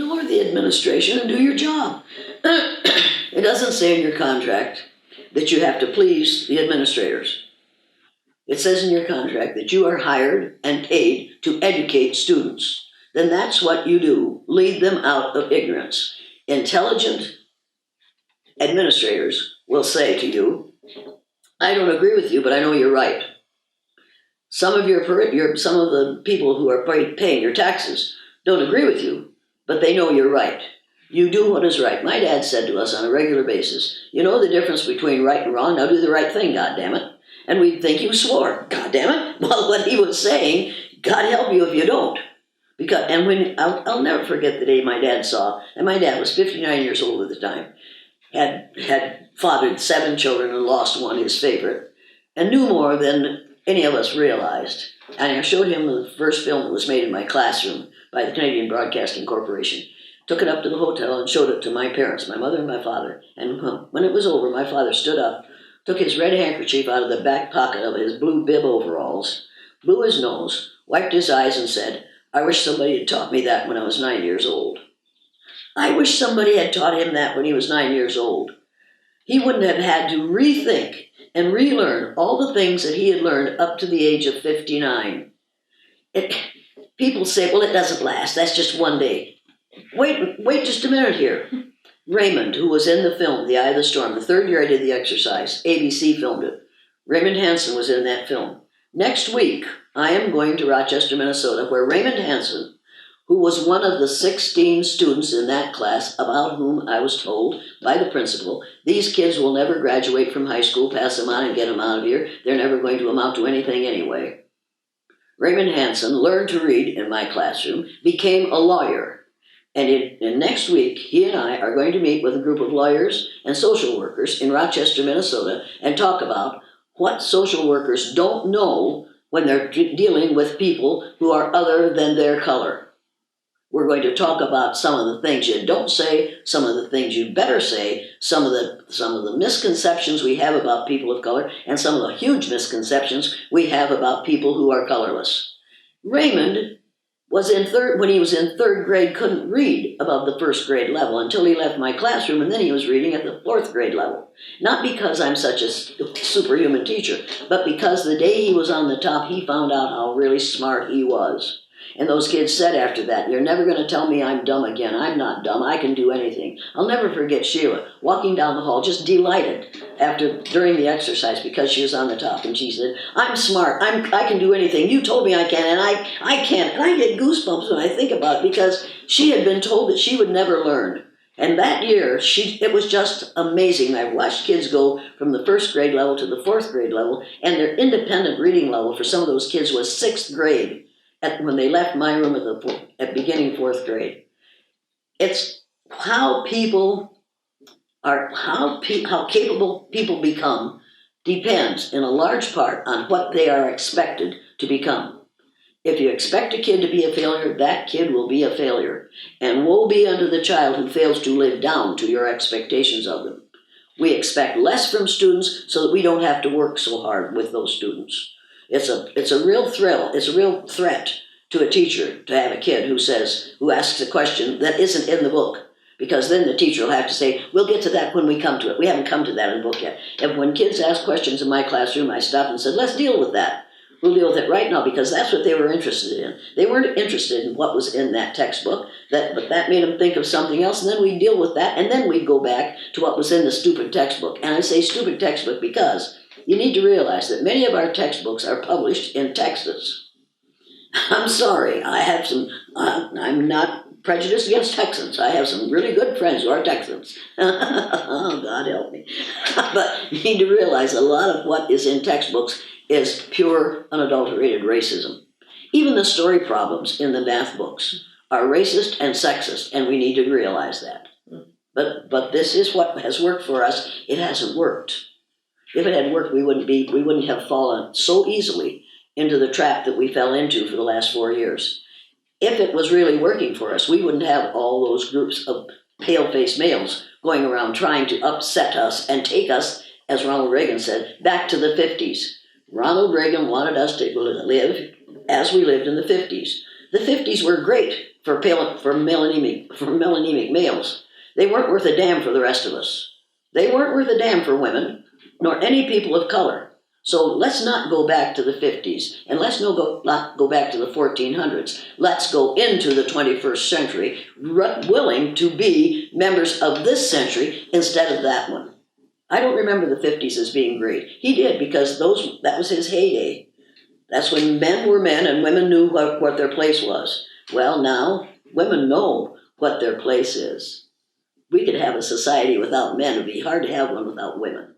ignore the administration and do your job. It doesn't say in your contract that you have to please the administrators. It says in your contract that you are hired and paid to educate students. Then that's what you do. Lead them out of ignorance. Intelligent administrators will say to you, I don't agree with you, but I know you're right. Some of the people who are paying your taxes don't agree with you, but they know you're right. You do what is right. My dad said to us on a regular basis, you know the difference between right and wrong, now do the right thing, goddammit. And we'd think you swore, goddammit. Well, what he was saying, God help you if you don't. I'll never forget the day my dad saw, and my dad was 59 years old at the time, had fathered 7 children and lost one, his favorite, and knew more than any of us realized. And I showed him the first film that was made in my classroom by the Canadian Broadcasting Corporation. Took it up to the hotel and showed it to my parents, my mother and my father. And when it was over, my father stood up, took his red handkerchief out of the back pocket of his blue bib overalls, blew his nose, wiped his eyes and said, I wish somebody had taught me that when I was 9 years old. I wish somebody had taught him that when he was 9 years old. He wouldn't have had to rethink and relearn all the things that he had learned up to the age of 59. People say, well, it doesn't last. That's just one day. Wait just a minute here. Raymond, who was in the film, The Eye of the Storm, the 3rd year I did the exercise, ABC filmed it. Raymond Hansen was in that film. Next week, I am going to Rochester, Minnesota, where Raymond Hansen, who was one of the 16 students in that class about whom I was told by the principal, these kids will never graduate from high school, pass them on and get them out of here. They're never going to amount to anything anyway. Raymond Hansen learned to read in my classroom, became a lawyer. And next week, he and I are going to meet with a group of lawyers and social workers in Rochester, Minnesota, and talk about what social workers don't know when they're dealing with people who are other than their color. We're going to talk about some of the things you don't say, some of the things you better say, some of the misconceptions we have about people of color, and some of the huge misconceptions we have about people who are colorless. Raymond when he was in 3rd grade, couldn't read above the 1st grade level until he left my classroom, and then he was reading at the 4th grade level. Not because I'm such a superhuman teacher, but because the day he was on the top, he found out how really smart he was. And those kids said after that, you're never going to tell me I'm dumb again. I'm not dumb. I can do anything. I'll never forget Sheila walking down the hall, just delighted during the exercise because she was on the top. And she said, I'm smart. I can do anything. You told me I can, and I can't. And I get goosebumps when I think about it because she had been told that she would never learn. And that year, it was just amazing. I watched kids go from the 1st grade level to the 4th grade level, and their independent reading level for some of those kids was 6th grade. When they left my room at beginning 4th grade. It's how capable people become depends in a large part on what they are expected to become. If you expect a kid to be a failure, that kid will be a failure. And woe be unto the child who fails to live down to your expectations of them. We expect less from students so that we don't have to work so hard with those students. It's a real thrill. It's a real threat to a teacher to have a kid who asks a question that isn't in the book, because then the teacher will have to say, we'll get to that when we come to it. We haven't come to that in the book yet. And when kids ask questions in my classroom, I stopped and said, let's deal with that. We'll deal with it right now because that's what they were interested in. They weren't interested in what was in that textbook, but that made them think of something else, and then we'd deal with that, and then we'd go back to what was in the stupid textbook. And I say stupid textbook because you need to realize that many of our textbooks are published in Texas. I'm sorry, I'm not prejudiced against Texans. I have some really good friends who are Texans. Oh, God help me. But you need to realize a lot of what is in textbooks is pure, unadulterated racism. Even the story problems in the math books are racist and sexist, and we need to realize that. But this is what has worked for us. It hasn't worked. If it had worked, we wouldn't have fallen so easily into the trap that we fell into for the last 4 years. If it was really working for us, we wouldn't have all those groups of pale-faced males going around trying to upset us and take us, as Ronald Reagan said, back to the 50s. Ronald Reagan wanted us to live as we lived in the 50s. The 50s were great for melanemic males. They weren't worth a damn for the rest of us. They weren't worth a damn for women, nor any people of color. So let's not go back to the 50s, and let's not go back to the 1400s. Let's go into the 21st century, willing to be members of this century instead of that one. I don't remember the 50s as being great. He did, because that was his heyday. That's when men were men and women knew what their place was. Well, now women know what their place is. We could have a society without men. It'd be hard to have one without women.